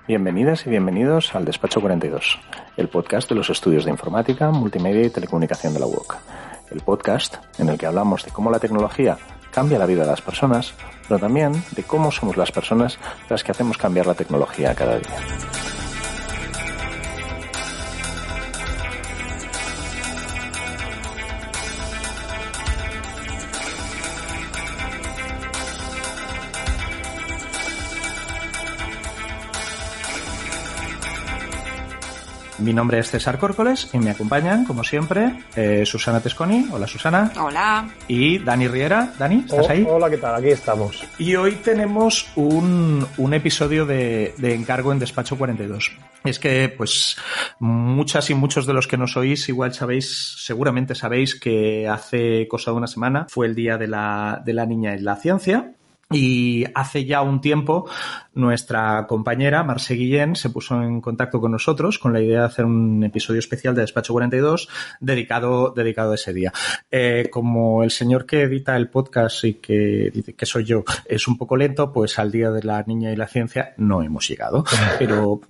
Bienvenidas y bienvenidos al Despacho 42, el podcast de los estudios de informática, multimedia y telecomunicación de la UOC. El podcast en el que hablamos de cómo la tecnología cambia la vida de las personas, pero también de cómo somos las personas las que hacemos cambiar la tecnología cada día. Mi nombre es César Córcoles y me acompañan, como siempre, Susana Tesconi. Hola, Susana. Hola. Y Dani Riera. Dani, ¿estás ahí? Hola, ¿qué tal? Aquí estamos. Y hoy tenemos un episodio de encargo en Despacho 42. Es que, pues, muchas y muchos de los que nos oís igual seguramente sabéis que hace cosa de una semana fue el Día de la Niña y la Ciencia. Y hace ya un tiempo nuestra compañera Mercè Guillén se puso en contacto con nosotros con la idea de hacer un episodio especial de Despacho 42 dedicado a ese día. Como el señor que edita el podcast y que dice que soy yo es un poco lento, pues al Día de la Niña y la Ciencia no hemos llegado. Pero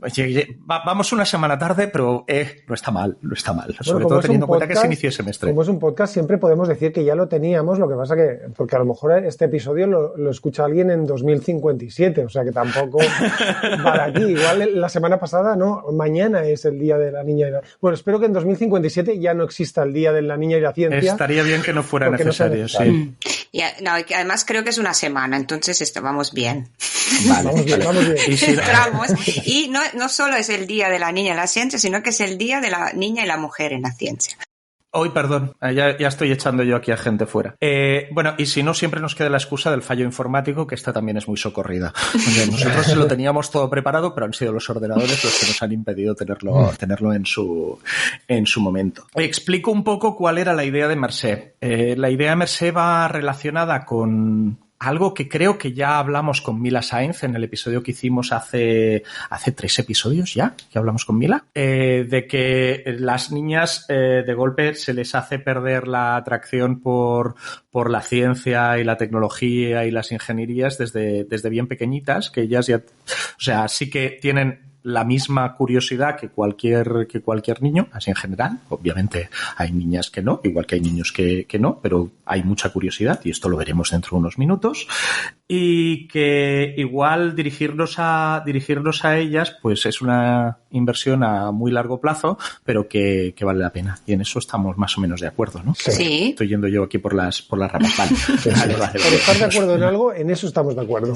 vamos una semana tarde, pero no está mal. Sobre todo teniendo en cuenta que se inició el semestre. Como es un podcast, siempre podemos decir que ya lo teníamos, lo que pasa que, porque a lo mejor este episodio lo escucha alguien en 2057, o sea que tampoco para aquí. Igual la semana pasada, no, mañana es el Día de la Niña y la... Bueno, espero que en 2057 ya no exista el Día de la Niña y la Ciencia. Estaría bien que no fuera necesario, sí. Y, no, además creo que es una semana, entonces vamos bien. Vale, vamos bien. Y no solo es el Día de la Niña y la Ciencia, sino que es el Día de la Niña y la Mujer en la Ciencia. Hoy, perdón, ya estoy echando yo aquí a gente fuera. Bueno, y si no, siempre nos queda la excusa del fallo informático, que esta también es muy socorrida. Nosotros lo teníamos todo preparado, pero han sido los ordenadores los que nos han impedido tenerlo en su momento. Explico un poco cuál era la idea de Mercè. La idea de Mercè va relacionada con algo que creo que ya hablamos con Mila Sainz en el episodio que hicimos hace 3 episodios ya, que hablamos con Mila, de que las niñas de golpe se les hace perder la atracción por la ciencia y la tecnología y las ingenierías desde bien pequeñitas, que ellas ya, o sea, sí que tienen la misma curiosidad que cualquier niño, así en general. Obviamente hay niñas que no, igual que hay niños que no, pero hay mucha curiosidad y esto lo veremos dentro de unos minutos. Y que igual dirigirnos a ellas pues es una inversión a muy largo plazo, pero que vale la pena. Y en eso estamos más o menos de acuerdo, ¿no? Sí. Estoy yendo yo aquí por las ramas. Vale. Por estar de acuerdo en algo, en eso estamos de acuerdo.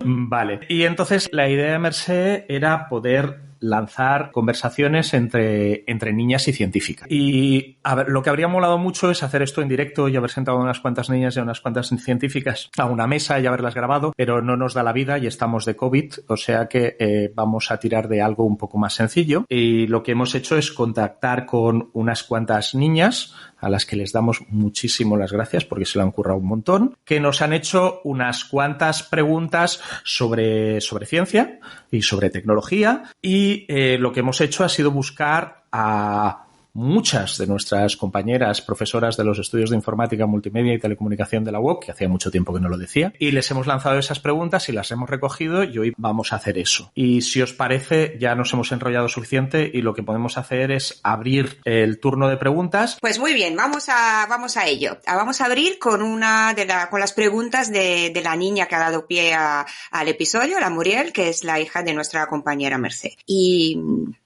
Vale. Y entonces la idea de Mercè era poder lanzar conversaciones entre niñas y científicas. Y a ver, lo que habría molado mucho es hacer esto en directo y haber sentado a unas cuantas niñas y a unas cuantas científicas a una mesa y haberlas grabado, pero no nos da la vida y estamos de COVID, o sea que vamos a tirar de algo un poco más sencillo. Y lo que hemos hecho es contactar con unas cuantas niñas a las que les damos muchísimo las gracias porque se lo han currado un montón, que nos han hecho unas cuantas preguntas sobre ciencia y sobre tecnología, y lo que hemos hecho ha sido buscar a muchas de nuestras compañeras profesoras de los estudios de informática, multimedia y telecomunicación de la UOC, que hacía mucho tiempo que no lo decía, y les hemos lanzado esas preguntas y las hemos recogido y hoy vamos a hacer eso. Y si os parece, ya nos hemos enrollado suficiente y lo que podemos hacer es abrir el turno de preguntas. Pues muy bien, vamos a ello. Vamos a abrir con las preguntas de la niña que ha dado pie al episodio, la Muriel, que es la hija de nuestra compañera Mercè. Y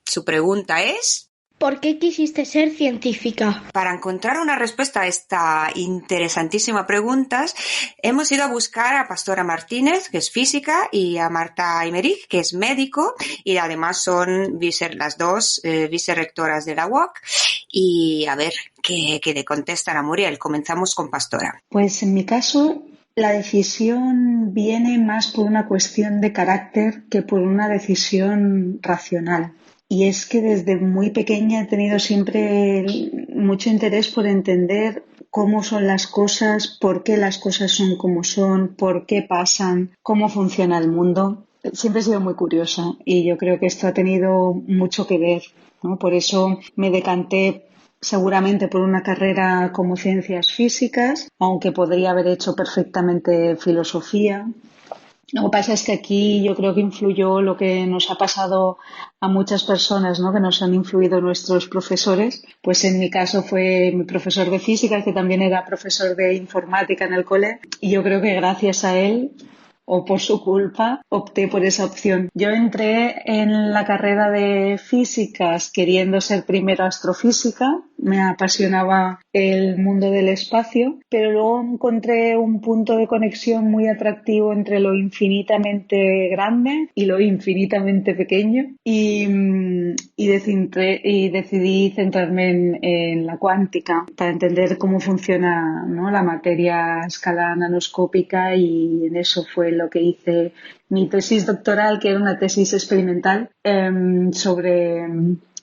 su pregunta es: ¿por qué quisiste ser científica? Para encontrar una respuesta a esta interesantísima pregunta, hemos ido a buscar a Pastora Martínez, que es física, y a Marta Aymerich, que es médico, y además son las dos vicerrectoras de la UOC. Y a ver qué le contestan a Muriel. Comenzamos con Pastora. Pues en mi caso, la decisión viene más por una cuestión de carácter que por una decisión racional. Y es que desde muy pequeña he tenido siempre mucho interés por entender cómo son las cosas, por qué las cosas son como son, por qué pasan, cómo funciona el mundo. Siempre he sido muy curiosa y yo creo que esto ha tenido mucho que ver, ¿no? Por eso me decanté seguramente por una carrera como ciencias físicas, aunque podría haber hecho perfectamente filosofía. Lo que pasa es que aquí yo creo que influyó lo que nos ha pasado a muchas personas, ¿no? Que nos han influido nuestros profesores. Pues en mi caso fue mi profesor de física, que también era profesor de informática en el cole, y yo creo que gracias a él o por su culpa opté por esa opción. Yo entré en la carrera de físicas queriendo ser primero astrofísica, me apasionaba el mundo del espacio, pero luego encontré un punto de conexión muy atractivo entre lo infinitamente grande y lo infinitamente pequeño y decidí centrarme en la cuántica para entender cómo funciona, ¿no?, la materia a escala nanoscópica, y en eso fue lo que hice mi tesis doctoral, que era una tesis experimental sobre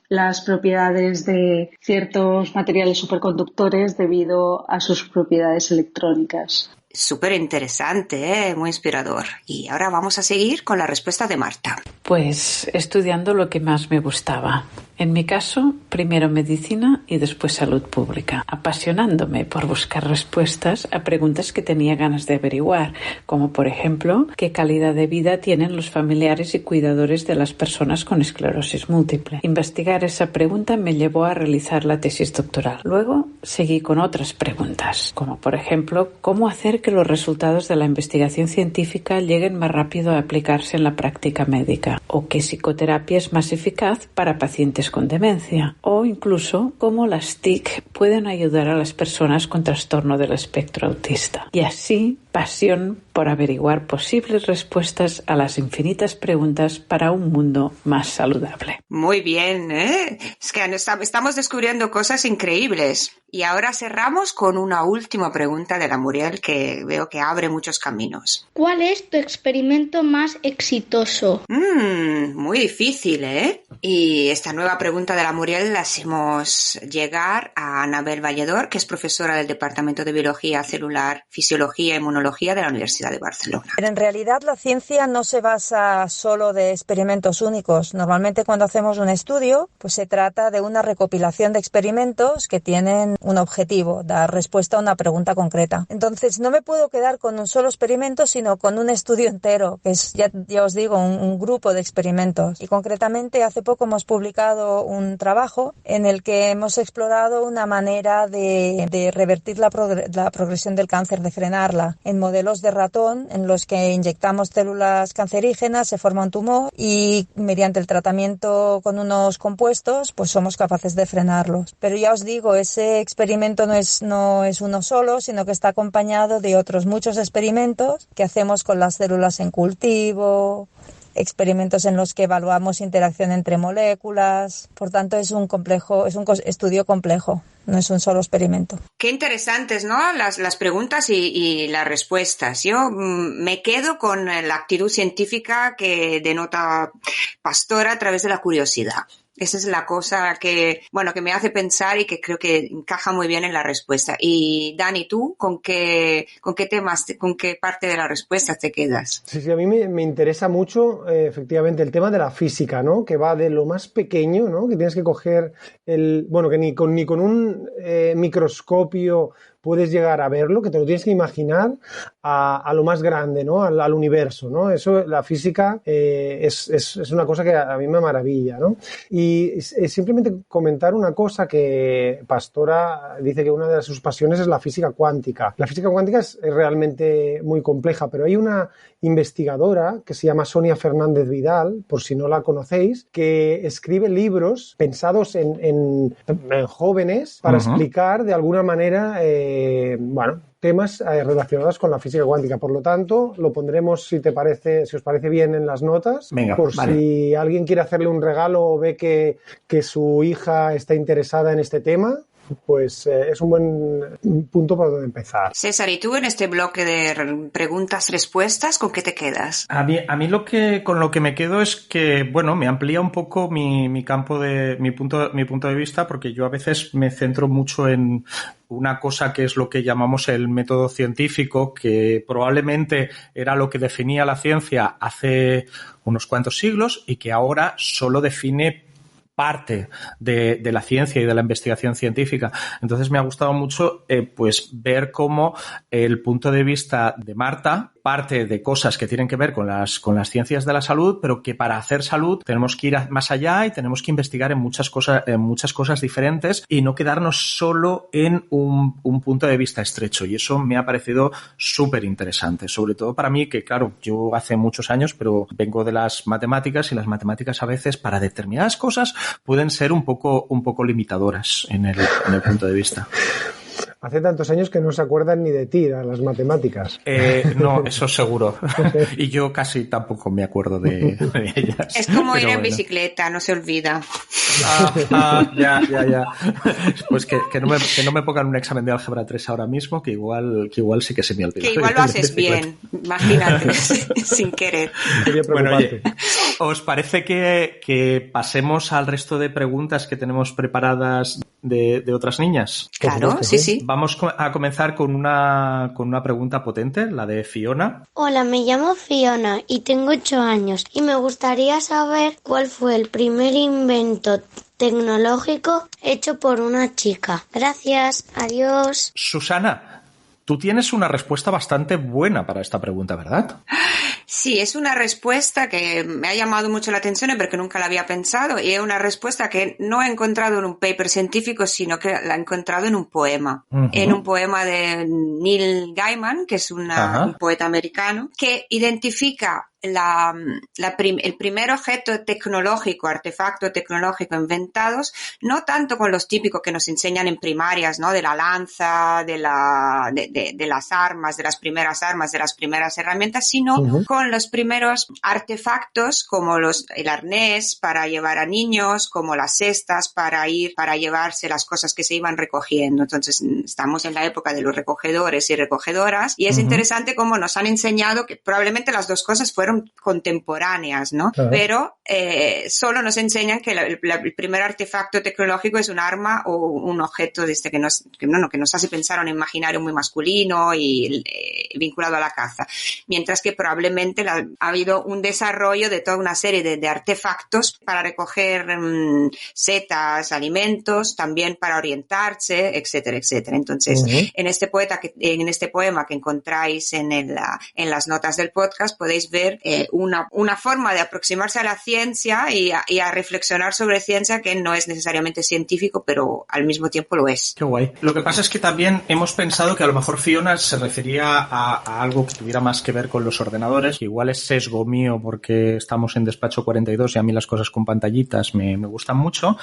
las propiedades de ciertos materiales superconductores debido a sus propiedades electrónicas. Súper interesante, muy inspirador. Y ahora vamos a seguir con la respuesta de Marta. Pues estudiando lo que más me gustaba. En mi caso, primero medicina y después salud pública, apasionándome por buscar respuestas a preguntas que tenía ganas de averiguar, como por ejemplo, ¿qué calidad de vida tienen los familiares y cuidadores de las personas con esclerosis múltiple? Investigar esa pregunta me llevó a realizar la tesis doctoral. Luego seguí con otras preguntas, como por ejemplo, ¿cómo hacer que los resultados de la investigación científica lleguen más rápido a aplicarse en la práctica médica? ¿O qué psicoterapia es más eficaz para pacientes con demencia? O incluso cómo las TIC pueden ayudar a las personas con trastorno del espectro autista. Y así, pasión por averiguar posibles respuestas a las infinitas preguntas para un mundo más saludable. Muy bien, ¿eh? Es que estamos descubriendo cosas increíbles. Y ahora cerramos con una última pregunta de la Muriel, que veo que abre muchos caminos. ¿Cuál es tu experimento más exitoso? Muy difícil, ¿eh? Y esta nueva pregunta de la Muriel la hacemos llegar a Anabel Valledor, que es profesora del Departamento de Biología Celular, Fisiología e Inmunología de la Universidad de Barcelona. Pero en realidad la ciencia no se basa solo de experimentos únicos. Normalmente cuando hacemos un estudio, pues se trata de una recopilación de experimentos que tienen un objetivo, dar respuesta a una pregunta concreta. Entonces no me puedo quedar con un solo experimento, sino con un estudio entero, que es, ya os digo, un grupo de experimentos. Y concretamente hace poco hemos publicado un trabajo en el que hemos explorado una manera de revertir la progresión del cáncer, de frenarla, en modelos de ratón en los que inyectamos células cancerígenas, se forma un tumor y mediante el tratamiento con unos compuestos pues somos capaces de frenarlos. Pero ya os digo, ese experimento no es uno solo, sino que está acompañado de otros muchos experimentos que hacemos con las células en cultivo, experimentos en los que evaluamos interacción entre moléculas. Por tanto, es un estudio complejo, no es un solo experimento. Qué interesantes, ¿no? Las preguntas y las respuestas. Yo me quedo con la actitud científica que denota Pastora a través de la curiosidad. Esa es la cosa que me hace pensar y que creo que encaja muy bien en la respuesta. Y Dani, ¿tú con qué temas, con qué parte de la respuesta te quedas? Sí, a mí me interesa mucho efectivamente el tema de la física, ¿no? Que va de lo más pequeño, ¿no? Que tienes que coger que ni con un microscopio puedes llegar a verlo, que te lo tienes que imaginar, a lo más grande, ¿no? Al universo, ¿no? Eso, la física es una cosa que a mí me maravilla, ¿no? Y simplemente comentar una cosa que Pastora dice que una de sus pasiones es la física cuántica. La física cuántica es realmente muy compleja, pero hay una investigadora que se llama Sonia Fernández Vidal, por si no la conocéis, que escribe libros pensados en jóvenes para explicar de alguna manera temas relacionados con la física cuántica. Por lo tanto, lo pondremos, si os parece bien, en las notas. Venga, por vale. Si alguien quiere hacerle un regalo o ve que su hija está interesada en este tema, pues es un buen punto para donde empezar. César, ¿y tú en este bloque de preguntas-respuestas con qué te quedas? A mí con lo que me quedo es que, me amplía un poco mi campo mi punto de vista, porque yo a veces me centro mucho en una cosa que es lo que llamamos el método científico, que probablemente era lo que definía la ciencia hace unos cuantos siglos y que ahora solo define parte de la ciencia y de la investigación científica. Entonces me ha gustado mucho ver cómo el punto de vista de Marta parte de cosas que tienen que ver con las ciencias de la salud, pero que para hacer salud tenemos que ir más allá y tenemos que investigar en muchas cosas diferentes y no quedarnos solo en un punto de vista estrecho. Y eso me ha parecido súper interesante, sobre todo para mí, que claro, yo hace muchos años, pero vengo de las matemáticas y las matemáticas a veces para determinadas cosas pueden ser un poco limitadoras en el punto de vista. Hace tantos años que no se acuerdan ni de ti, a las matemáticas. No, eso seguro. Y yo casi tampoco me acuerdo de ellas. Es como ir en bicicleta, no se olvida. Ya. Pues que no me pongan un examen de álgebra 3 ahora mismo, que igual sí que se me olvida. Que igual lo haces bien, imagínate, sin querer. Bueno, oye, ¿os parece que pasemos al resto de preguntas que tenemos preparadas de otras niñas? Claro, sí. Vamos a comenzar con una pregunta potente, la de Fiona. Hola, me llamo Fiona y tengo 8 años y me gustaría saber cuál fue el primer invento tecnológico hecho por una chica. Gracias, adiós. Susana, tú tienes una respuesta bastante buena para esta pregunta, ¿verdad? Sí, es una respuesta que me ha llamado mucho la atención porque nunca la había pensado y es una respuesta que no he encontrado en un paper científico, sino que la he encontrado en un poema. Uh-huh. En un poema de Neil Gaiman, que es un poeta americano, que identifica el primer objeto tecnológico, artefacto tecnológico inventados, no tanto con los típicos que nos enseñan en primarias, ¿no? De la lanza, de las armas, de las primeras herramientas, sino con los primeros artefactos como el arnés para llevar a niños, como las cestas para llevarse las cosas que se iban recogiendo. Entonces, estamos en la época de los recogedores y recogedoras y es interesante cómo nos han enseñado que probablemente las dos cosas fueron contemporáneas, ¿no? Pero solo nos enseñan que el primer artefacto tecnológico es un arma o un objeto que nos hace pensar un imaginario muy masculino y vinculado a la caza. Mientras que probablemente ha habido un desarrollo de toda una serie de artefactos para recoger setas, alimentos, también para orientarse, etcétera, etcétera. Entonces, en este poema que encontráis en las notas del podcast podéis ver una forma de aproximarse a la ciencia y a reflexionar sobre ciencia que no es necesariamente científico, pero al mismo tiempo lo es. Qué guay. Lo que pasa es que también hemos pensado que a lo mejor Fiona se refería a algo que tuviera más que ver con los ordenadores, que igual es sesgo mío porque estamos en despacho 42 y a mí las cosas con pantallitas me gustan mucho.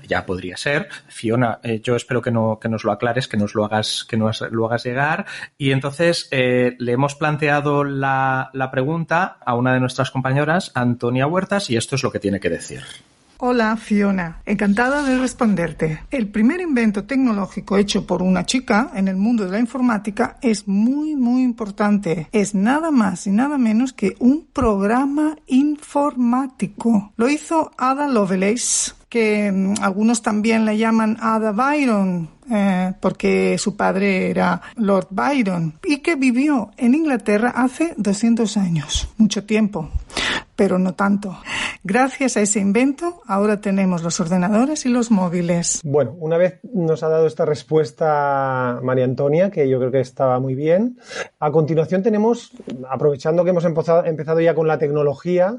Ya podría ser. Fiona, yo espero que nos lo aclares, que nos lo hagas llegar. Y entonces le hemos planteado la pregunta a una de nuestras compañeras, Antonia Huertas, y esto es lo que tiene que decir. Hola, Fiona. Encantada de responderte. El primer invento tecnológico hecho por una chica en el mundo de la informática es muy, muy importante. Es nada más y nada menos que un programa informático. Lo hizo Ada Lovelace, que algunos también la llaman Ada Byron, porque su padre era Lord Byron, y que vivió en Inglaterra hace 200 años. Mucho tiempo, pero no tanto. Gracias a ese invento, ahora tenemos los ordenadores y los móviles. Bueno, una vez nos ha dado esta respuesta María Antonia, que yo creo que estaba muy bien. A continuación tenemos, aprovechando que hemos empezado ya con la tecnología,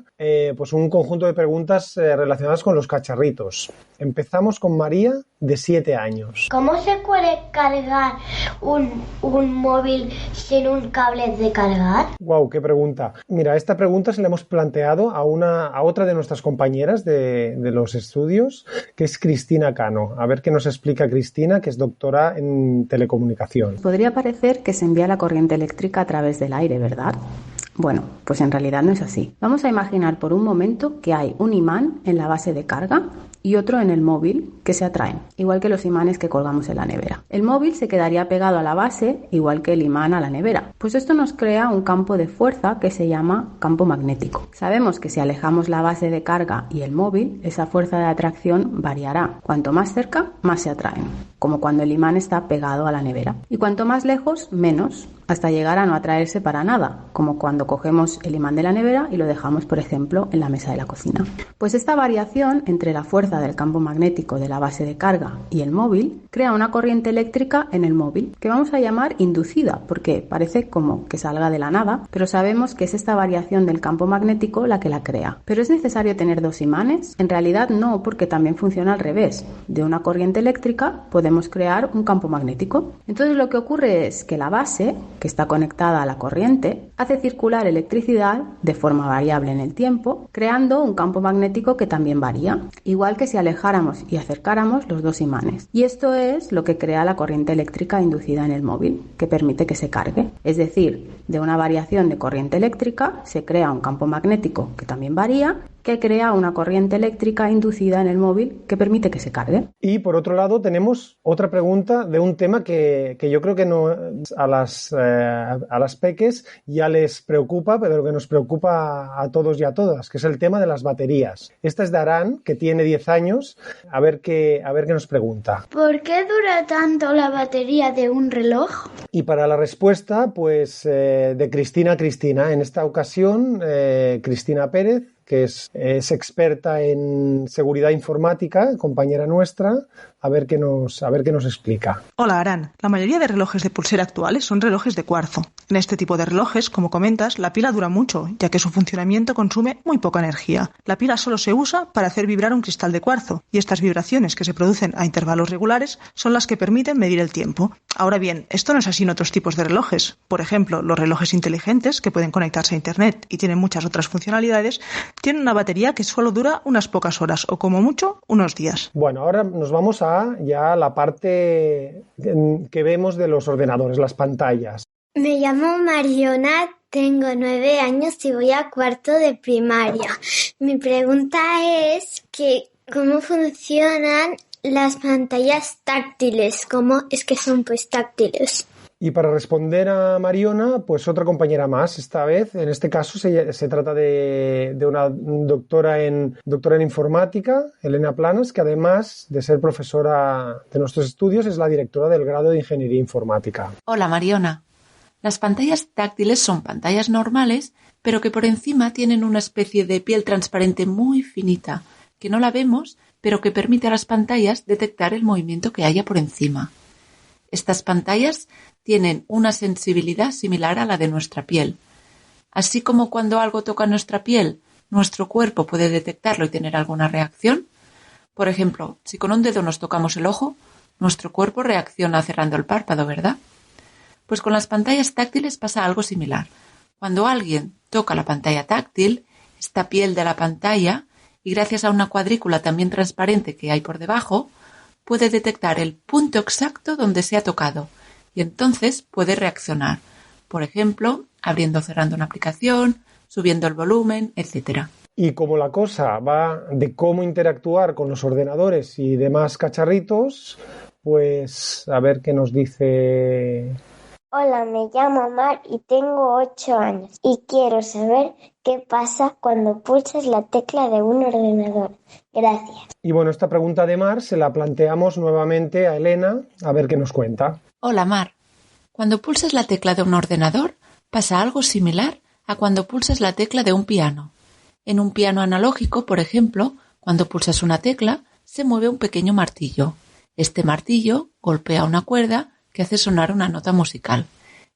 pues un conjunto de preguntas relacionadas con los cacharritos. Empezamos con María, de 7 años. ¿Cómo se puede cargar un móvil sin un cable de cargar? Guau, qué pregunta. Mira, esta pregunta se la hemos planteado a otra de nuestras compañeras de los estudios, que es Cristina Cano. A ver qué nos explica Cristina, que es doctora en telecomunicación. Podría parecer que se envía la corriente eléctrica a través del aire, ¿verdad? Bueno, pues en realidad no es así. Vamos a imaginar por un momento que hay un imán en la base de carga y otro en el móvil que se atraen, igual que los imanes que colgamos en la nevera. El móvil se quedaría pegado a la base, igual que el imán a la nevera. Pues esto nos crea un campo de fuerza que se llama campo magnético. Sabemos que si alejamos la base de carga y el móvil, esa fuerza de atracción variará. Cuanto más cerca, más se atraen, como cuando el imán está pegado a la nevera. Y cuanto más lejos, menos, hasta llegar a no atraerse para nada, como cuando cogemos el imán de la nevera y lo dejamos, por ejemplo, en la mesa de la cocina. Pues esta variación entre la fuerza fuerza del campo magnético de la base de carga y el móvil, crea una corriente eléctrica en el móvil, que vamos a llamar inducida, porque parece como que salga de la nada, pero sabemos que es esta variación del campo magnético la que la crea. ¿Pero es necesario tener dos imanes? En realidad no, porque también funciona al revés. De una corriente eléctrica podemos crear un campo magnético. Entonces lo que ocurre es que la base, que está conectada a la corriente, hace circular electricidad de forma variable en el tiempo, creando un campo magnético que también varía, igual que si alejáramos y acercáramos los dos imanes. Y esto es lo que crea la corriente eléctrica inducida en el móvil, que permite que se cargue. Es decir, de una variación de corriente eléctrica se crea un campo magnético que también varía, que crea una corriente eléctrica inducida en el móvil que permite que se cargue. Y por otro lado tenemos otra pregunta de un tema que yo creo que no a las peques ya les preocupa, pero que nos preocupa a todos y a todas, que es el tema de las baterías. Esta es de Arán, que tiene 10 años, a ver qué nos pregunta. ¿Por qué dura tanto la batería de un reloj? Y para la respuesta, pues de Cristina. En esta ocasión, Cristina Pérez, que es experta en seguridad informática, compañera nuestra, a ver qué nos explica. Hola, Arán. La mayoría de relojes de pulsera actuales son relojes de cuarzo. En este tipo de relojes, como comentas, la pila dura mucho, ya que su funcionamiento consume muy poca energía. La pila solo se usa para hacer vibrar un cristal de cuarzo, y estas vibraciones que se producen a intervalos regulares son las que permiten medir el tiempo. Ahora bien, esto no es así en otros tipos de relojes. Por ejemplo, los relojes inteligentes, que pueden conectarse a Internet y tienen muchas otras funcionalidades, tienen una batería que solo dura unas pocas horas o como mucho unos días. Bueno, ahora nos vamos a ya la parte que vemos de los ordenadores, las pantallas. Me llamo Mariona, tengo 9 años y voy a cuarto de primaria. Mi pregunta es ¿cómo funcionan las pantallas táctiles? ¿Cómo es que son pues táctiles? Y para responder a Mariona, pues otra compañera más, esta vez, en este caso se trata de una doctora en informática, Elena Planas, que además de ser profesora de nuestros estudios, es la directora del grado de Ingeniería Informática. Hola, Mariona. Las pantallas táctiles son pantallas normales, pero que por encima tienen una especie de piel transparente muy finita, que no la vemos, pero que permite a las pantallas detectar el movimiento que haya por encima. Estas pantallas tienen una sensibilidad similar a la de nuestra piel. Así como cuando algo toca nuestra piel, nuestro cuerpo puede detectarlo y tener alguna reacción. Por ejemplo, si con un dedo nos tocamos el ojo, nuestro cuerpo reacciona cerrando el párpado, ¿verdad? Pues con las pantallas táctiles pasa algo similar. Cuando alguien toca la pantalla táctil, esta piel de la pantalla, y gracias a una cuadrícula también transparente que hay por debajo, puede detectar el punto exacto donde se ha tocado y entonces puede reaccionar. Por ejemplo, abriendo o cerrando una aplicación, subiendo el volumen, etc. Y como la cosa va de cómo interactuar con los ordenadores y demás cacharritos, pues a ver qué nos dice. Hola, me llamo Mar y tengo 8 años y quiero saber qué pasa cuando pulsas la tecla de un ordenador. Gracias. Y bueno, esta pregunta de Mar se la planteamos nuevamente a Elena, a ver qué nos cuenta. Hola, Mar. Cuando pulsas la tecla de un ordenador, pasa algo similar a cuando pulsas la tecla de un piano. En un piano analógico, por ejemplo, cuando pulsas una tecla, se mueve un pequeño martillo. Este martillo golpea una cuerda que hace sonar una nota musical.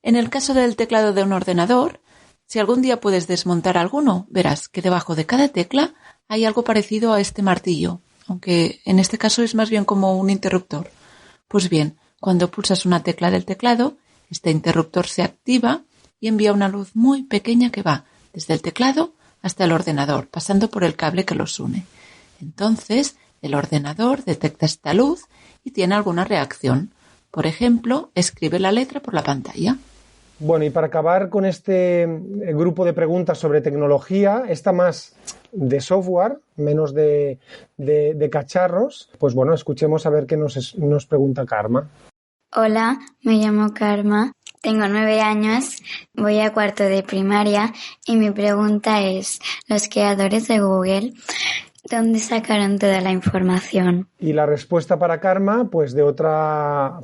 En el caso del teclado de un ordenador, si algún día puedes desmontar alguno, verás que debajo de cada tecla hay algo parecido a este martillo, aunque en este caso es más bien como un interruptor. Pues bien, cuando pulsas una tecla del teclado, este interruptor se activa y envía una luz muy pequeña que va desde el teclado hasta el ordenador, pasando por el cable que los une. Entonces, el ordenador detecta esta luz y tiene alguna reacción. Por ejemplo, escribe la letra por la pantalla. Bueno, y para acabar con este grupo de preguntas sobre tecnología, esta más de software, menos de cacharros, pues bueno, escuchemos a ver qué nos pregunta Karma. Hola, me llamo Karma, tengo 9 años, voy a cuarto de primaria y mi pregunta es, los creadores de Google ¿Dónde sacaron toda la información? Y la respuesta para Karma, pues de otra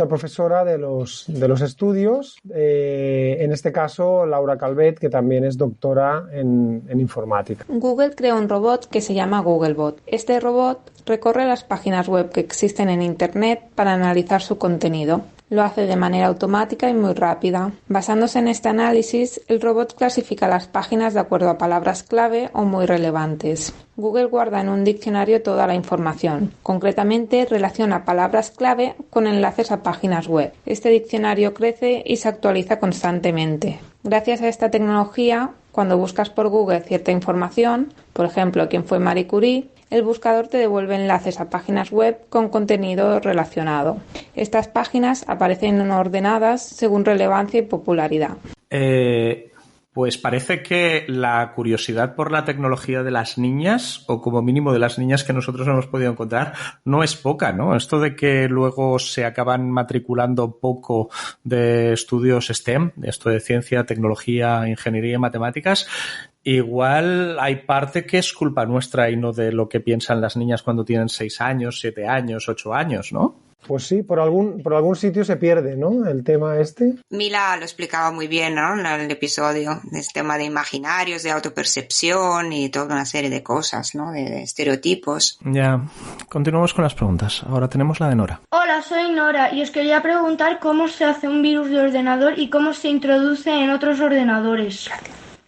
profesora de los estudios, en este caso Laura Calvet, que también es doctora en informática. Google creó un robot que se llama Googlebot. Este robot recorre las páginas web que existen en Internet para analizar su contenido. Lo hace de manera automática y muy rápida. Basándose en este análisis, el robot clasifica las páginas de acuerdo a palabras clave o muy relevantes. Google guarda en un diccionario toda la información. Concretamente, relaciona palabras clave con enlaces a páginas web. Este diccionario crece y se actualiza constantemente. Gracias a esta tecnología, cuando buscas por Google cierta información, por ejemplo, quién fue Marie Curie, el buscador te devuelve enlaces a páginas web con contenido relacionado. Estas páginas aparecen ordenadas según relevancia y popularidad. Pues parece que la curiosidad por la tecnología de las niñas, o como mínimo de las niñas que nosotros hemos podido encontrar, no es poca, ¿no? Esto de que luego se acaban matriculando poco de estudios STEM, esto de ciencia, tecnología, ingeniería y matemáticas, igual hay parte que es culpa nuestra y no de lo que piensan las niñas cuando tienen 6 años, 7 años, 8 años, ¿no? Pues sí, por algún sitio se pierde, ¿no? El tema este. Mila lo explicaba muy bien, ¿no? En el episodio, este tema de imaginarios, de autopercepción y toda una serie de cosas, ¿no? De estereotipos. Ya, continuamos con las preguntas. Ahora tenemos la de Nora. Hola, soy Nora y os quería preguntar cómo se hace un virus de ordenador y cómo se introduce en otros ordenadores.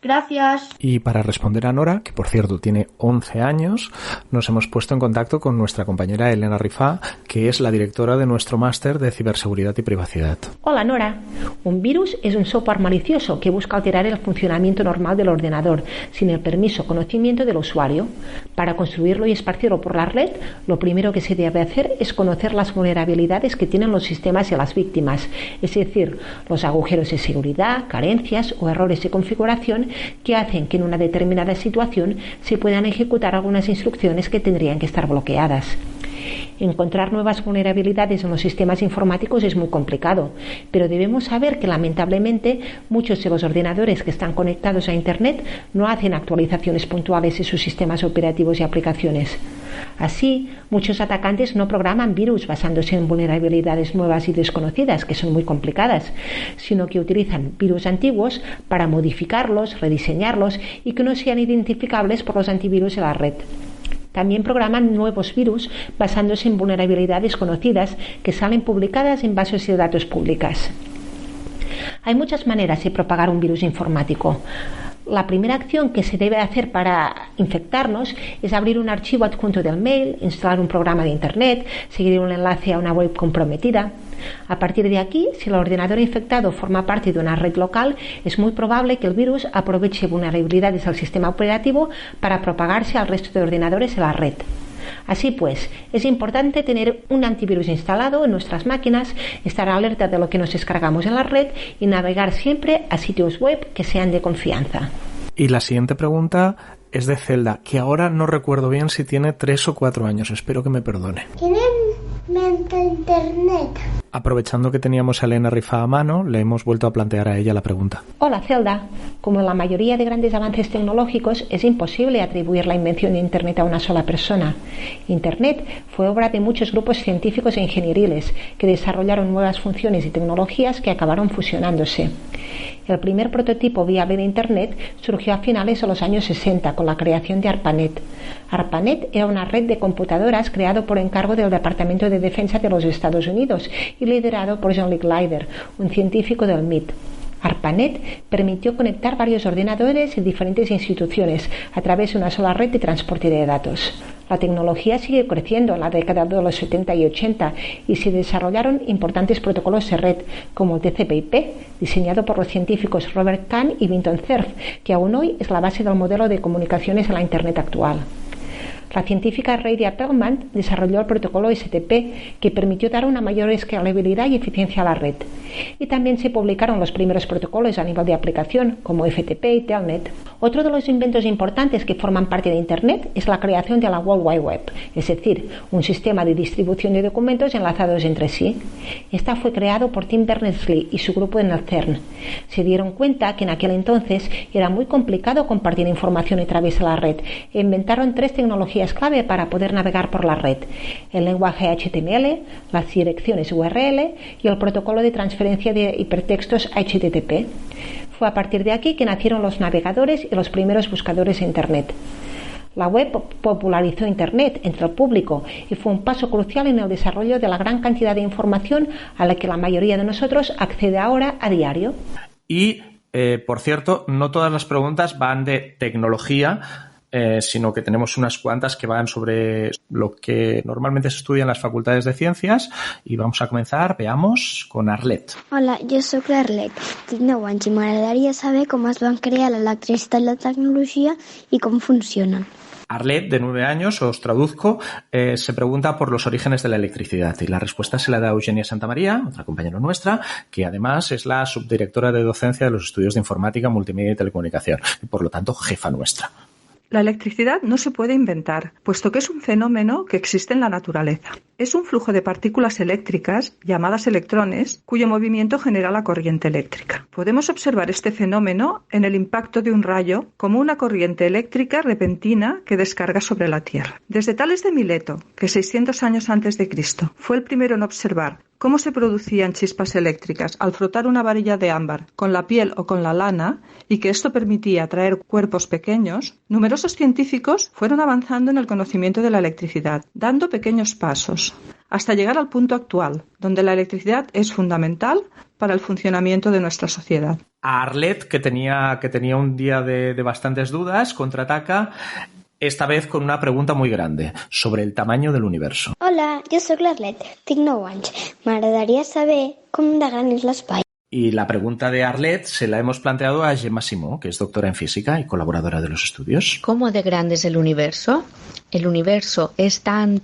Gracias. Y para responder a Nora, que por cierto tiene 11 años, nos hemos puesto en contacto con nuestra compañera Elena Rifá, que es la directora de nuestro máster de ciberseguridad y privacidad. Hola Nora. Un virus es un software malicioso que busca alterar el funcionamiento normal del ordenador sin el permiso o conocimiento del usuario. Para construirlo y esparcirlo por la red, lo primero que se debe hacer es conocer las vulnerabilidades que tienen los sistemas y las víctimas, es decir, los agujeros de seguridad, carencias o errores de configuración que hacen que en una determinada situación se puedan ejecutar algunas instrucciones que tendrían que estar bloqueadas. Encontrar nuevas vulnerabilidades en los sistemas informáticos es muy complicado, pero debemos saber que lamentablemente muchos de los ordenadores que están conectados a Internet no hacen actualizaciones puntuales de sus sistemas operativos y aplicaciones. Así, muchos atacantes no programan virus basándose en vulnerabilidades nuevas y desconocidas, que son muy complicadas, sino que utilizan virus antiguos para modificarlos, rediseñarlos y que no sean identificables por los antivirus de la red. También programan nuevos virus basándose en vulnerabilidades conocidas que salen publicadas en bases de datos públicas. Hay muchas maneras de propagar un virus informático. La primera acción que se debe hacer para infectarnos es abrir un archivo adjunto del mail, instalar un programa de Internet, seguir un enlace a una web comprometida. A partir de aquí, si el ordenador infectado forma parte de una red local, es muy probable que el virus aproveche vulnerabilidades al sistema operativo para propagarse al resto de ordenadores de la red. Así pues, es importante tener un antivirus instalado en nuestras máquinas, estar alerta de lo que nos descargamos en la red y navegar siempre a sitios web que sean de confianza. Y la siguiente pregunta es de Zelda, que ahora no recuerdo bien si tiene 3 o 4 años. Espero que me perdone. ¿Tienen Internet? Aprovechando que teníamos a Elena Rifá a mano, le hemos vuelto a plantear a ella la pregunta. Hola Zelda. Como en la mayoría de grandes avances tecnológicos, es imposible atribuir la invención de Internet a una sola persona. Internet fue obra de muchos grupos científicos e ingenieriles que desarrollaron nuevas funciones y tecnologías que acabaron fusionándose. El primer prototipo viable de Internet surgió a finales de los años 60 con la creación de ARPANET. ARPANET era una red de computadoras creado por encargo del Departamento de Defensa de los Estados Unidos y liderado por John Licklider, un científico del MIT. ARPANET permitió conectar varios ordenadores de diferentes instituciones a través de una sola red de transporte de datos. La tecnología sigue creciendo en la década de los 70 y 80 y se desarrollaron importantes protocolos de red como el TCP/IP, diseñado por los científicos Robert Kahn y Vinton Cerf, que aún hoy es la base del modelo de comunicaciones en la Internet actual. La científica Reidia Perlman desarrolló el protocolo STP, que permitió dar una mayor escalabilidad y eficiencia a la red. Y también se publicaron los primeros protocolos a nivel de aplicación, como FTP y Telnet. Otro de los inventos importantes que forman parte de Internet es la creación de la World Wide Web, es decir, un sistema de distribución de documentos enlazados entre sí. Esta fue creado por Tim Berners-Lee y su grupo en el CERN. Se dieron cuenta que en aquel entonces era muy complicado compartir información a través de la red e inventaron 3 tecnologías clave para poder navegar por la red: el lenguaje HTML, las direcciones URL y el protocolo de transferencia de hipertextos HTTP. Fue a partir de aquí que nacieron los navegadores y los primeros buscadores en Internet. La web popularizó Internet entre el público y fue un paso crucial en el desarrollo de la gran cantidad de información a la que la mayoría de nosotros accede ahora a diario. Y, por cierto, no todas las preguntas van de tecnología, sino que tenemos unas cuantas que van sobre lo que normalmente se estudia en las facultades de ciencias. Y vamos a comenzar, veamos, con Arlet. Hola, jo sóc l'Arlet, tinc 9 anys i m'agradaria saber com es van crear l'electricitat i la tecnologia i com funcionen. Arlet, de 9 años, os traduzco, se pregunta por los orígenes de la electricidad y la respuesta se la da Eugenia Santamaría, otra compañera nuestra, que además es la subdirectora de docencia de los estudios de informática, multimedia y telecomunicación y por lo tanto jefa nuestra. La electricidad no se puede inventar, puesto que es un fenómeno que existe en la naturaleza. Es un flujo de partículas eléctricas, llamadas electrones, cuyo movimiento genera la corriente eléctrica. Podemos observar este fenómeno en el impacto de un rayo como una corriente eléctrica repentina que descarga sobre la Tierra. Desde Tales de Mileto, que 600 años antes de Cristo fue el primero en observar cómo se producían chispas eléctricas al frotar una varilla de ámbar con la piel o con la lana y que esto permitía atraer cuerpos pequeños, numerosos científicos fueron avanzando en el conocimiento de la electricidad, dando pequeños pasos, hasta llegar al punto actual, donde la electricidad es fundamental para el funcionamiento de nuestra sociedad. A Arlet, que tenía un día de bastantes dudas, contraataca esta vez con una pregunta muy grande sobre el tamaño del universo. Hola, jo sóc l'Arlet, tinc 9 anys. M'agradaria saber com de gran és l'espai. Y la pregunta de Arlet se la hemos planteado a Gemma Simó, que es doctora en física y colaboradora de los estudios. ¿Cómo de grande es el universo? El universo es tan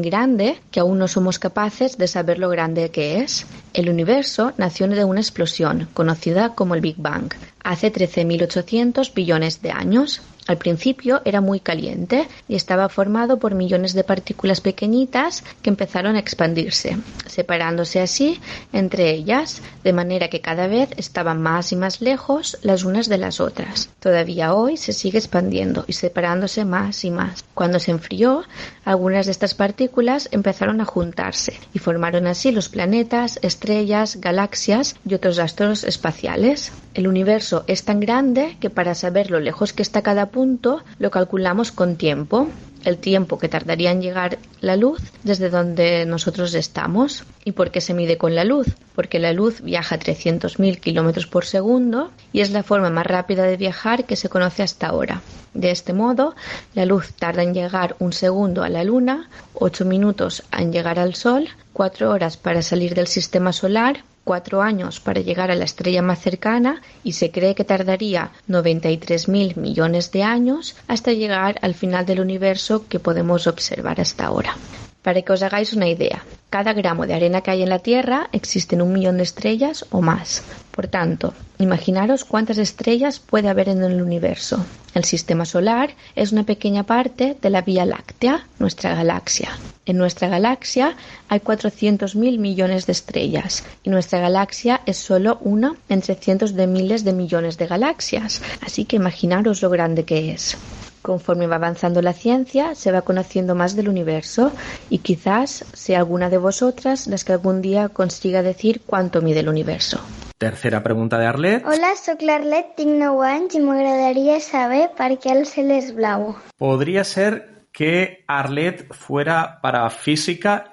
grande que aún no somos capaces de saber lo grande que es. El universo nació de una explosión, conocida como el Big Bang, hace 13.800 billones de años. Al principio era muy caliente y estaba formado por millones de partículas pequeñitas que empezaron a expandirse, separándose así entre ellas, de manera que cada vez estaban más y más lejos las unas de las otras. Todavía hoy se sigue expandiendo y separándose más y más. Cuando se enfrió, algunas de estas partículas empezaron a juntarse y formaron así los planetas, estrellas, galaxias y otros astros espaciales. El universo es tan grande que para saber lo lejos que está cada punto lo calculamos con tiempo, el tiempo que tardaría en llegar la luz desde donde nosotros estamos. ¿Y por qué se mide con la luz? Porque la luz viaja a 300.000 kilómetros por segundo y es la forma más rápida de viajar que se conoce hasta ahora. De este modo, la luz tarda en llegar 1 segundo a la Luna, 8 minutos en llegar al Sol, 4 horas para salir del sistema solar, 4 años para llegar a la estrella más cercana y se cree que tardaría 93.000 millones de años hasta llegar al final del universo que podemos observar hasta ahora. Para que os hagáis una idea, cada gramo de arena que hay en la Tierra existen 1 millón de estrellas o más. Por tanto, imaginaros cuántas estrellas puede haber en el universo. El sistema solar es una pequeña parte de la Vía Láctea, nuestra galaxia. En nuestra galaxia hay 400.000 millones de estrellas y nuestra galaxia es solo una entre cientos de miles de millones de galaxias. Así que imaginaros lo grande que es. Conforme va avanzando la ciencia, se va conociendo más del universo y quizás sea alguna de vosotras las que algún día consiga decir cuánto mide el universo. Tercera pregunta de Arlet. Hola, sóc l'Arlet, tinc 9 anys i m'agradaria saber per què el cel és blau. Podría ser que Arlet fuera para física.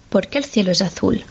¿Por qué el cielo es azul?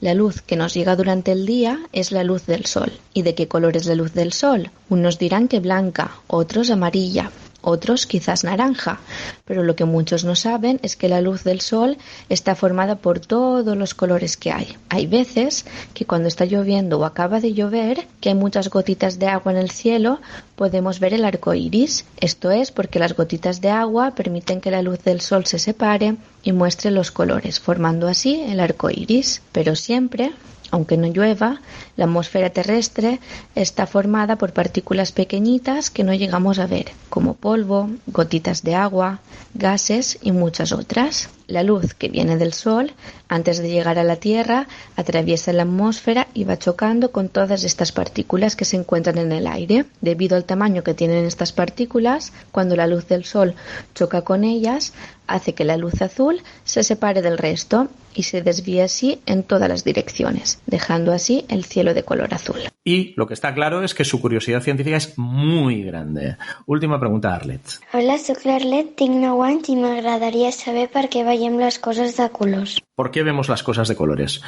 La luz que nos llega durante el día es la luz del sol. ¿Y de qué color es la luz del sol? Unos dirán que blanca, otros amarilla. otros quizás naranja, pero lo que muchos no saben es que la luz del sol está formada por todos los colores que hay. Hay veces que cuando está lloviendo o acaba de llover, que hay muchas gotitas de agua en el cielo, podemos ver el arco iris. Esto es porque las gotitas de agua permiten que la luz del sol se separe y muestre los colores, formando así el arco iris. Pero siempre, aunque no llueva, la atmósfera terrestre está formada por partículas pequeñitas que no llegamos a ver, como polvo, gotitas de agua, gases y muchas otras. La luz que viene del Sol, antes de llegar a la Tierra, atraviesa la atmósfera y va chocando con todas estas partículas que se encuentran en el aire. Debido al tamaño que tienen estas partículas, cuando la luz del Sol choca con ellas, hace que la luz azul se separe del resto y se desvíe así en todas las direcciones, dejando así el cielo de color azul. Y lo que está claro es que su curiosidad científica es muy grande. Última pregunta, Arlet. Hola, soc l'Arlet, tinc 9 anys i m'agradaria saber per què veiem les coses de colors. ¿Por qué vemos las cosas de colores?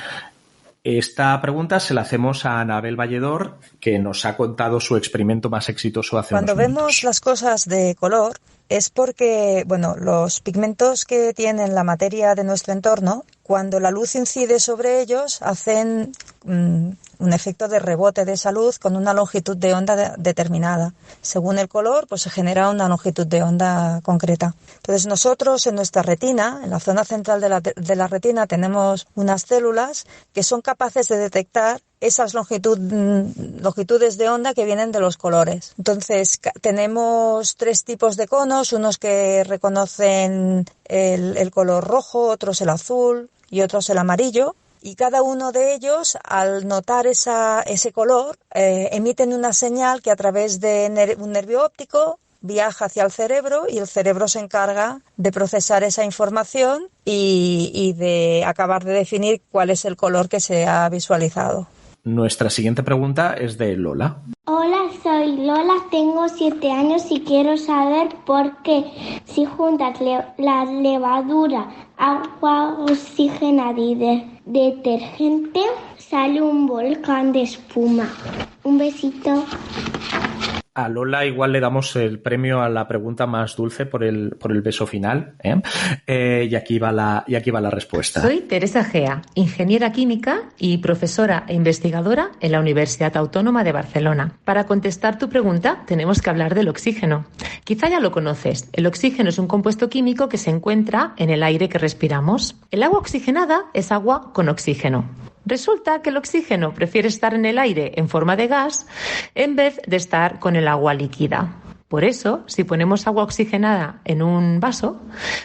Esta pregunta se la hacemos a Anabel Valledor, que nos ha contado su experimento más exitoso hace unos minutos. Cuando vemos las cosas de color es porque, los pigmentos que tienen la materia de nuestro entorno, cuando la luz incide sobre ellos, hacen un efecto de rebote de esa luz con una longitud de onda determinada. Según el color, se genera una longitud de onda concreta. Entonces nosotros en nuestra retina, en la zona central de la retina, tenemos unas células que son capaces de detectar esas longitudes de onda que vienen de los colores. Entonces tenemos 3 tipos de conos, unos que reconocen el color rojo, otros el azul y otros el amarillo. Y cada uno de ellos, al notar ese color, emiten una señal que a través de un nervio óptico viaja hacia el cerebro y el cerebro se encarga de procesar esa información y de acabar de definir cuál es el color que se ha visualizado. Nuestra siguiente pregunta es de Lola. Hola, soy Lola, tengo 7 años y quiero saber por qué si juntas la levadura, agua oxigenada y detergente sale un volcán de espuma. Un besito. A Lola igual le damos el premio a la pregunta más dulce por el beso final, y aquí va la respuesta. Soy Teresa Gea, ingeniera química y profesora e investigadora en la Universidad Autónoma de Barcelona. Para contestar tu pregunta tenemos que hablar del oxígeno. Quizá ya lo conoces. El oxígeno es un compuesto químico que se encuentra en el aire que respiramos. El agua oxigenada es agua con oxígeno. Resulta que el oxígeno prefiere estar en el aire en forma de gas en vez de estar con el agua líquida. Por eso, si ponemos agua oxigenada en un vaso,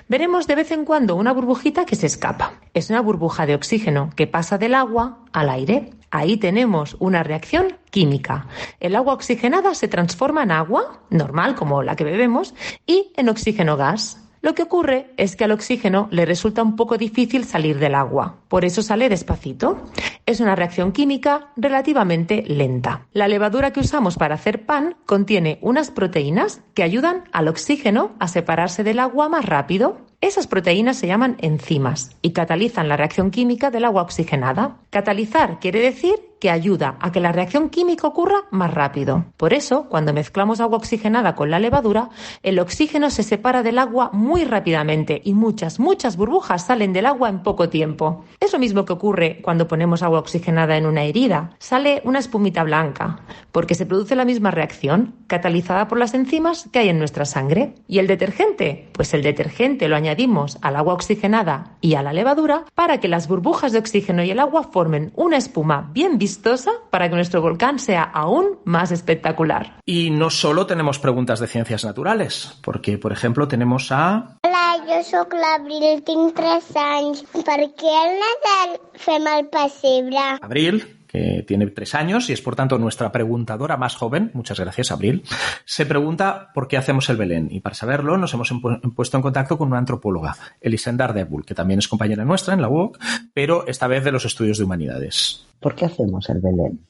veremos de vez en cuando una burbujita que se escapa. Es una burbuja de oxígeno que pasa del agua al aire. Ahí tenemos una reacción química. El agua oxigenada se transforma en agua, normal como la que bebemos, y en oxígeno gas. Lo que ocurre es que al oxígeno le resulta un poco difícil salir del agua, por eso sale despacito. Es una reacción química relativamente lenta. La levadura que usamos para hacer pan contiene unas proteínas que ayudan al oxígeno a separarse del agua más rápido. Esas proteínas se llaman enzimas y catalizan la reacción química del agua oxigenada. Catalizar quiere decir que ayuda a que la reacción química ocurra más rápido. Por eso, cuando mezclamos agua oxigenada con la levadura, el oxígeno se separa del agua muy rápidamente y muchas burbujas salen del agua en poco tiempo. Es lo mismo que ocurre cuando ponemos agua oxigenada en una herida. Sale una espumita blanca, porque se produce la misma reacción, catalizada por las enzimas que hay en nuestra sangre. ¿Y el detergente? Pues el detergente lo añadimos al agua oxigenada y a la levadura para que las burbujas de oxígeno y el agua formen una espuma bien vistosa para que nuestro volcán sea aún más espectacular. Y no solo tenemos preguntas de ciencias naturales, porque, por ejemplo, tenemos a... Hola, jo sóc l'Abril, tinc 3 anys. Per què al Nadal fem el pessebre? Abril, que tiene 3 años y es, por tanto, nuestra preguntadora más joven, muchas gracias, Abril, se pregunta por qué hacemos el Belén. Y para saberlo nos hemos puesto en contacto con una antropóloga, Elisenda Ardèvol, que también es compañera nuestra en la UOC, pero esta vez de los estudios de humanidades. ¿Por qué hacemos el Belén?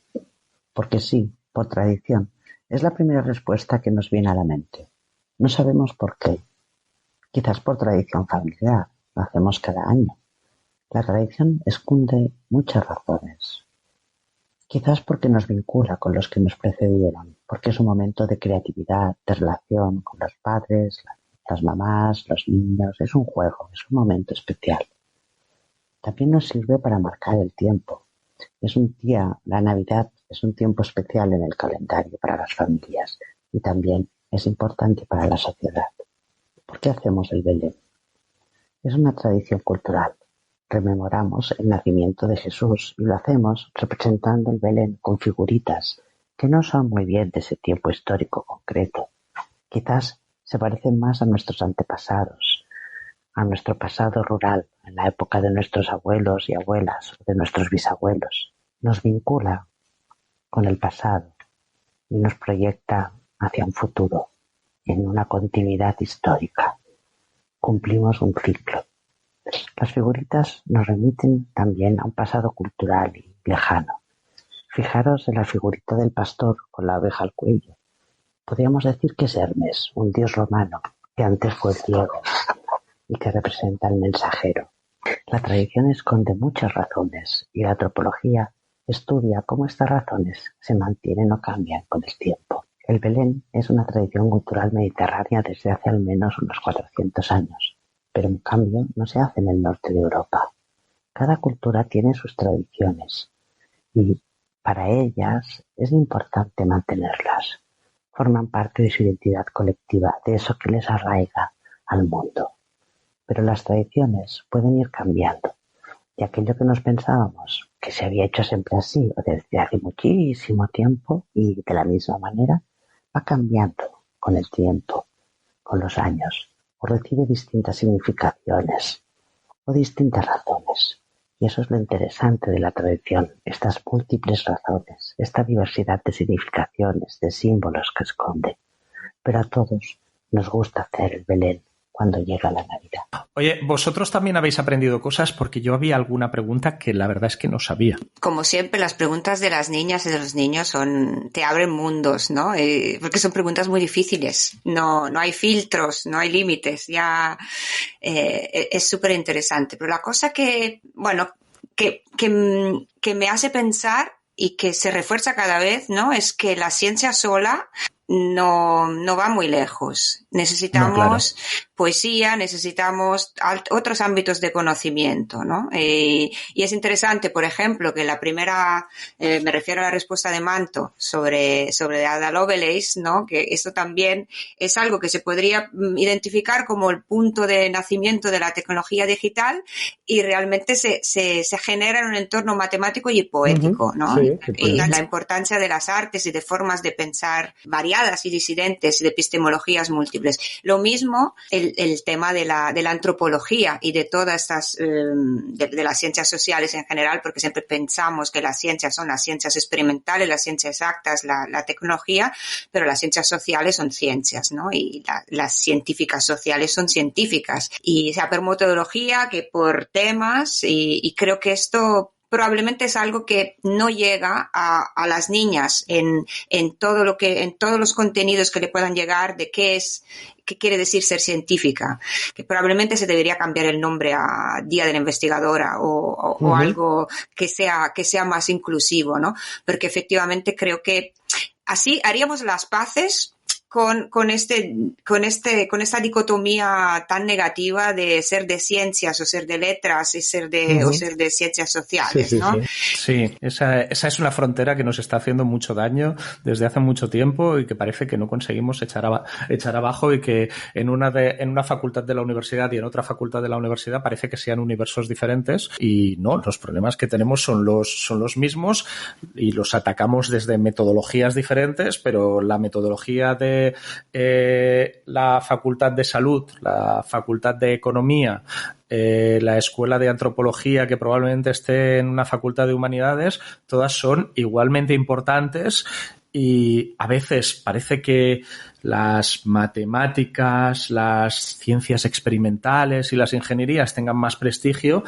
Porque sí, por tradición. Es la primera respuesta que nos viene a la mente. No sabemos por qué. Quizás por tradición familiar. Lo hacemos cada año. La tradición esconde muchas razones. Quizás porque nos vincula con los que nos precedieron, porque es un momento de creatividad, de relación con los padres, las mamás, los niños. Es un juego, es un momento especial. También nos sirve para marcar el tiempo. La Navidad es un tiempo especial en el calendario para las familias y también es importante para la sociedad. ¿Por qué hacemos el Belén? Es una tradición cultural. Rememoramos el nacimiento de Jesús y lo hacemos representando el Belén con figuritas que no son muy bien de ese tiempo histórico concreto. Quizás se parecen más a nuestros antepasados, a nuestro pasado rural, en la época de nuestros abuelos y abuelas o de nuestros bisabuelos. Nos vincula con el pasado y nos proyecta hacia un futuro, en una continuidad histórica. Cumplimos un ciclo. Las figuritas nos remiten también a un pasado cultural y lejano. Fijaros en la figurita del pastor con la oveja al cuello. Podríamos decir que es Hermes, un dios romano que antes fue ciego y que representa al mensajero. La tradición esconde muchas razones y la antropología estudia cómo estas razones se mantienen o cambian con el tiempo. El Belén es una tradición cultural mediterránea desde hace al menos unos 400 años, pero en cambio no se hace en el norte de Europa. Cada cultura tiene sus tradiciones y para ellas es importante mantenerlas. Forman parte de su identidad colectiva, de eso que les arraiga al mundo. Pero las tradiciones pueden ir cambiando y aquello que nos pensábamos que se había hecho siempre así o desde hace muchísimo tiempo y de la misma manera va cambiando con el tiempo, con los años, o recibe distintas significaciones o distintas razones. Y eso es lo interesante de la tradición, estas múltiples razones, esta diversidad de significaciones, de símbolos que esconde. Pero a todos nos gusta hacer el Belén cuando llega la Navidad. Oye, vosotros también habéis aprendido cosas porque yo había alguna pregunta que la verdad es que no sabía. Como siempre, las preguntas de las niñas y de los niños te abren mundos, ¿no? Porque son preguntas muy difíciles. No hay filtros, no hay límites. Ya es súper interesante. Pero la cosa que me hace pensar y que se refuerza cada vez, ¿no? Es que la ciencia sola no va muy lejos. Necesitamos poesía, necesitamos otros ámbitos de conocimiento, ¿no? Y es interesante, por ejemplo, que la primera, me refiero a la respuesta de Manto sobre Ada Lovelace, ¿no? Que esto también es algo que se podría identificar como el punto de nacimiento de la tecnología digital y realmente se genera en un entorno matemático y poético, ¿no? Sí, y la importancia de las artes y de formas de pensar variadas y disidentes y de epistemologías múltiples. Lo mismo el tema de la antropología y de todas estas de las ciencias sociales en general, porque siempre pensamos que las ciencias son las ciencias experimentales, las ciencias exactas, la tecnología, pero las ciencias sociales son ciencias, ¿no? Y las científicas sociales son científicas, y sea por metodología que por temas, y creo que esto probablemente es algo que no llega a las niñas en todos los contenidos que le puedan llegar de qué quiere decir ser científica, que probablemente se debería cambiar el nombre a Día de la Investigadora o algo que sea más inclusivo, ¿no? Porque efectivamente creo que así haríamos las paces con esta dicotomía tan negativa de ser de ciencias o ser de letras y o ser de ciencias sociales, ¿no? Sí, esa es una frontera que nos está haciendo mucho daño desde hace mucho tiempo y que parece que no conseguimos echar abajo, y que en una facultad de la universidad y en otra facultad de la universidad parece que sean universos diferentes, y no, los problemas que tenemos son los mismos y los atacamos desde metodologías diferentes, pero la metodología de la Facultad de Salud, la Facultad de Economía, la Escuela de Antropología, que probablemente esté en una Facultad de Humanidades, todas son igualmente importantes, y a veces parece que las matemáticas, las ciencias experimentales y las ingenierías tengan más prestigio,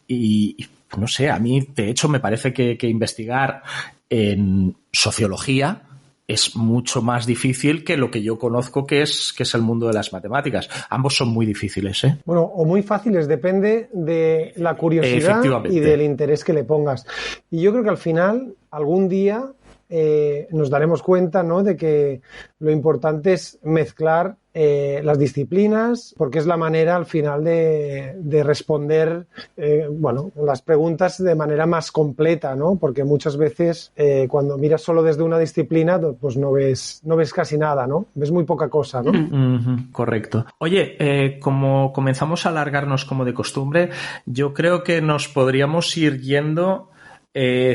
y no sé, a mí de hecho me parece que investigar en sociología es mucho más difícil que lo que yo conozco que es el mundo de las matemáticas. Ambos son muy difíciles, ¿eh? Bueno, o muy fáciles, depende de la curiosidad y del interés que le pongas. Y yo creo que al final, algún día, nos daremos cuenta, ¿no?, de que lo importante es mezclar las disciplinas, porque es la manera al final de responder las preguntas de manera más completa, ¿no? Porque muchas veces cuando miras solo desde una disciplina, pues no ves casi nada, ¿no? Ves muy poca cosa, ¿no? Correcto. Oye, como comenzamos a alargarnos como de costumbre, yo creo que nos podríamos ir yendo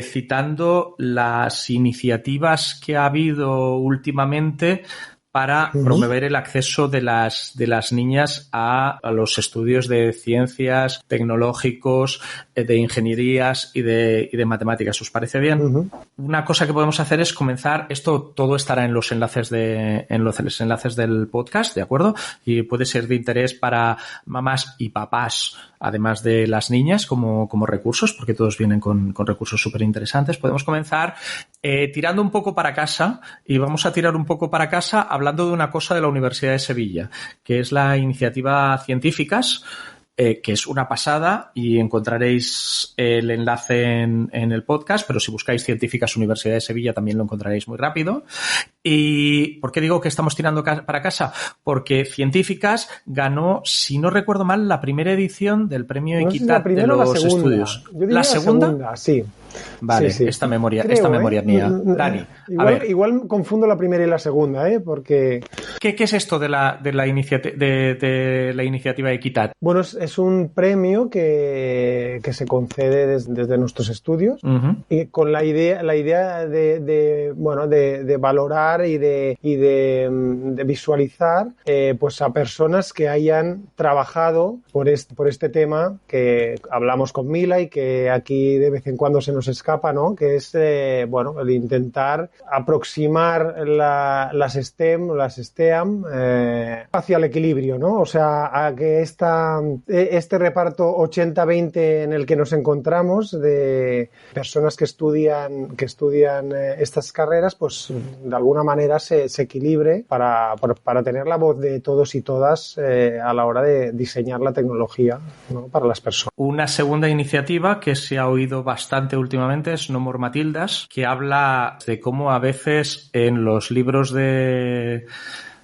citando las iniciativas que ha habido últimamente para promover el acceso de las niñas a los estudios de ciencias, tecnológicos, de ingenierías y de matemáticas. ¿Os parece bien? Una cosa que podemos hacer es comenzar, esto todo estará en los enlaces del podcast, ¿de acuerdo? Y puede ser de interés para mamás y papás, además de las niñas, como recursos, porque todos vienen con recursos súper interesantes. Podemos comenzar tirando un poco para casa, y vamos a tirar un poco para casa hablando de una cosa de la Universidad de Sevilla, que es la iniciativa Científicas, que es una pasada, y encontraréis el enlace en el podcast, pero si buscáis Científicas Universidad de Sevilla también lo encontraréis muy rápido. ¿Y por qué digo que estamos tirando para casa? Porque Científicas ganó, si no recuerdo mal, la primera edición del premio Equidad de los estudios. Yo diría la segunda, sí. Vale, sí. Esta memoria es mía. Dani, igual confundo la primera y la segunda, porque... ¿Qué es esto de la iniciativa Equidad? Bueno, es un premio que se concede desde nuestros estudios, y con la idea de valorar y de visualizar pues a personas que hayan trabajado por este tema que hablamos con Mila y que aquí de vez en cuando se nos escapa, ¿no? Que es el intentar aproximar las STEM o las STEAM hacia el equilibrio, ¿no? O sea, a que este reparto 80-20 en el que nos encontramos de personas que estudian estas carreras, pues de alguna manera se equilibre para tener la voz de todos y todas a la hora de diseñar la tecnología, ¿no?, para las personas. Una segunda iniciativa que se ha oído bastante últimamente es No More Matildas, que habla de cómo a veces en los libros de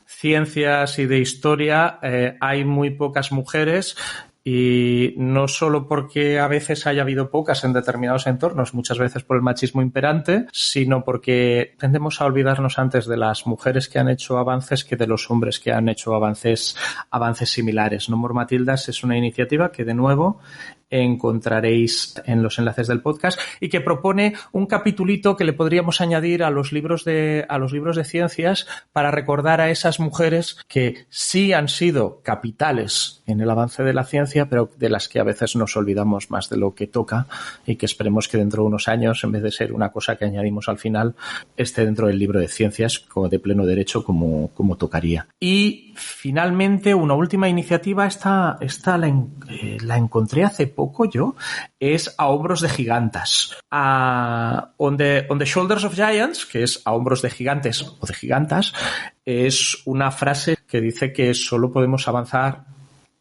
ciencias y de historia hay muy pocas mujeres. Y no solo porque a veces haya habido pocas en determinados entornos, muchas veces por el machismo imperante, sino porque tendemos a olvidarnos antes de las mujeres que han hecho avances que de los hombres que han hecho avances similares. No More Matildas es una iniciativa que, de nuevo, encontraréis en los enlaces del podcast y que propone un capitulito que le podríamos añadir a los libros de ciencias para recordar a esas mujeres que sí han sido capitales en el avance de la ciencia, pero de las que a veces nos olvidamos más de lo que toca, y que esperemos que dentro de unos años, en vez de ser una cosa que añadimos al final, esté dentro del libro de ciencias como de pleno derecho como tocaría. Y finalmente, una última iniciativa, esta la encontré hace poco yo, es A Hombros de Gigantas. On the Shoulders of Giants, que es a hombros de gigantes o de gigantas, es una frase que dice que solo podemos avanzar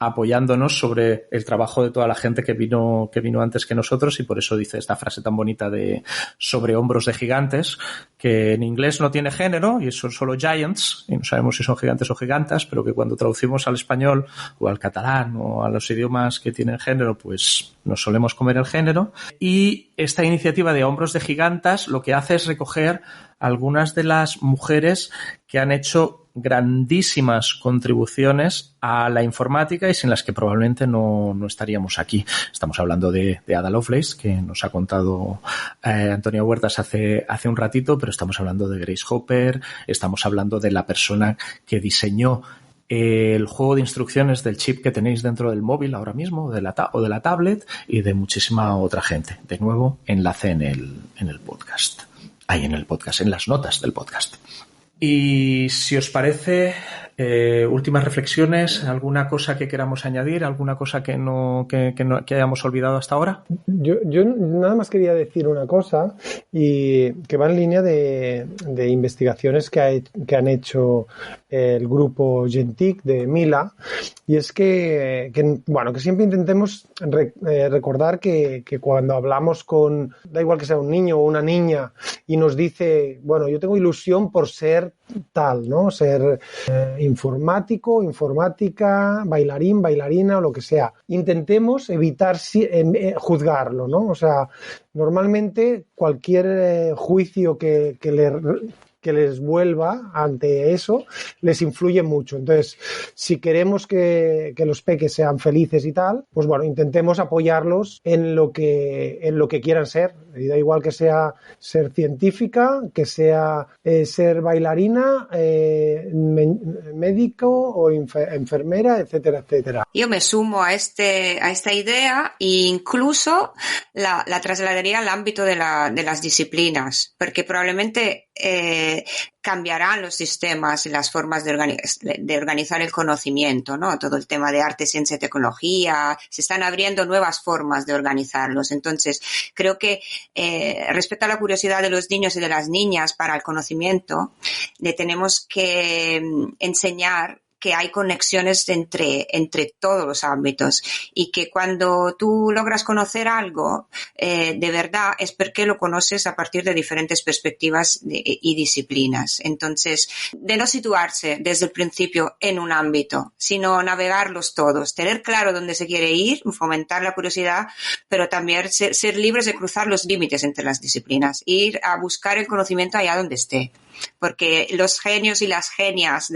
apoyándonos sobre el trabajo de toda la gente que vino antes que nosotros, y por eso dice esta frase tan bonita de sobre hombros de gigantes, que en inglés no tiene género y son solo giants, y no sabemos si son gigantes o gigantas, pero que cuando traducimos al español o al catalán o a los idiomas que tienen género, pues nos solemos comer el género. Y esta iniciativa de Hombros de Gigantas lo que hace es recoger algunas de las mujeres que han hecho grandísimas contribuciones a la informática y sin las que probablemente no estaríamos aquí. Estamos hablando de Ada Lovelace, que nos ha contado Antonia Huertas hace un ratito, pero estamos hablando de Grace Hopper, estamos hablando de la persona que diseñó el juego de instrucciones del chip que tenéis dentro del móvil ahora mismo, o de la tablet, y de muchísima otra gente. De nuevo, enlace en el podcast. En las notas del podcast. Y si os parece, Últimas reflexiones, ¿alguna cosa que queramos añadir? ¿Alguna cosa que hayamos olvidado hasta ahora? Yo nada más quería decir una cosa y que va en línea de investigaciones que han hecho el grupo Gentic de Mila, y es que siempre intentemos recordar que cuando hablamos con, da igual que sea un niño o una niña, y nos dice, bueno, yo tengo ilusión por ser tal, ¿no? Ser informático, informática, bailarín, bailarina o lo que sea. Intentemos evitar juzgarlo, ¿no? O sea, normalmente cualquier juicio que les vuelva ante eso les influye mucho. Entonces, si queremos que los peques sean felices y tal, pues bueno, intentemos apoyarlos en lo que quieran ser. Y da igual que sea ser científica, que sea ser bailarina, médico o enfermera, etcétera, etcétera. Yo me sumo a esta idea e incluso la trasladaría al ámbito de las disciplinas, porque probablemente cambiarán los sistemas y las formas de organizar el conocimiento, ¿no? Todo el tema de arte, ciencia y tecnología, se están abriendo nuevas formas de organizarlos. Entonces, creo que respecto a la curiosidad de los niños y de las niñas para el conocimiento, le tenemos que enseñar que hay conexiones entre todos los ámbitos y que cuando tú logras conocer algo de verdad es porque lo conoces a partir de diferentes perspectivas y disciplinas. Entonces, de no situarse desde el principio en un ámbito, sino navegarlos todos, tener claro dónde se quiere ir, fomentar la curiosidad, pero también ser libres de cruzar los límites entre las disciplinas, ir a buscar el conocimiento allá donde esté. Porque los genios y las genias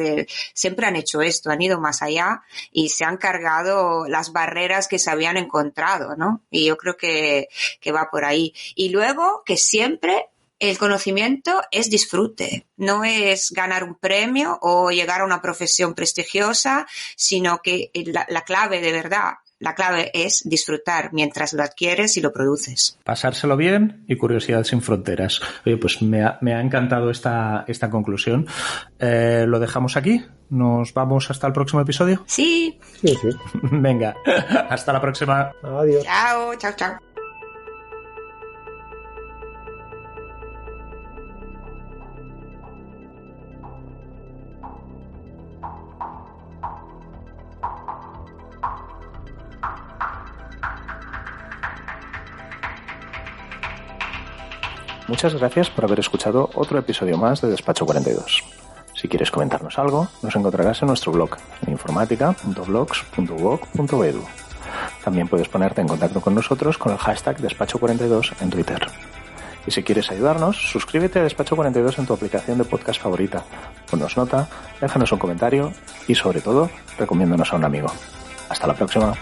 siempre han hecho esto, han ido más allá y se han cargado las barreras que se habían encontrado, ¿no? Y yo creo que va por ahí. Y luego que siempre el conocimiento es disfrute, no es ganar un premio o llegar a una profesión prestigiosa, sino que la clave de verdad, la clave es disfrutar mientras lo adquieres y lo produces. Pasárselo bien y curiosidad sin fronteras. Oye, pues me ha encantado esta conclusión. ¿Lo dejamos aquí? ¿Nos vamos hasta el próximo episodio? Sí. Sí. Venga, hasta la próxima. Adiós. Chao, chao, chao. Muchas gracias por haber escuchado otro episodio más de Despacho 42. Si quieres comentarnos algo, nos encontrarás en nuestro blog en informatica.blogs.uoc.edu. También puedes ponerte en contacto con nosotros con el hashtag Despacho42 en Twitter. Y si quieres ayudarnos, suscríbete a Despacho 42 en tu aplicación de podcast favorita. Ponnos nota, déjanos un comentario y, sobre todo, recomiéndanos a un amigo. Hasta la próxima.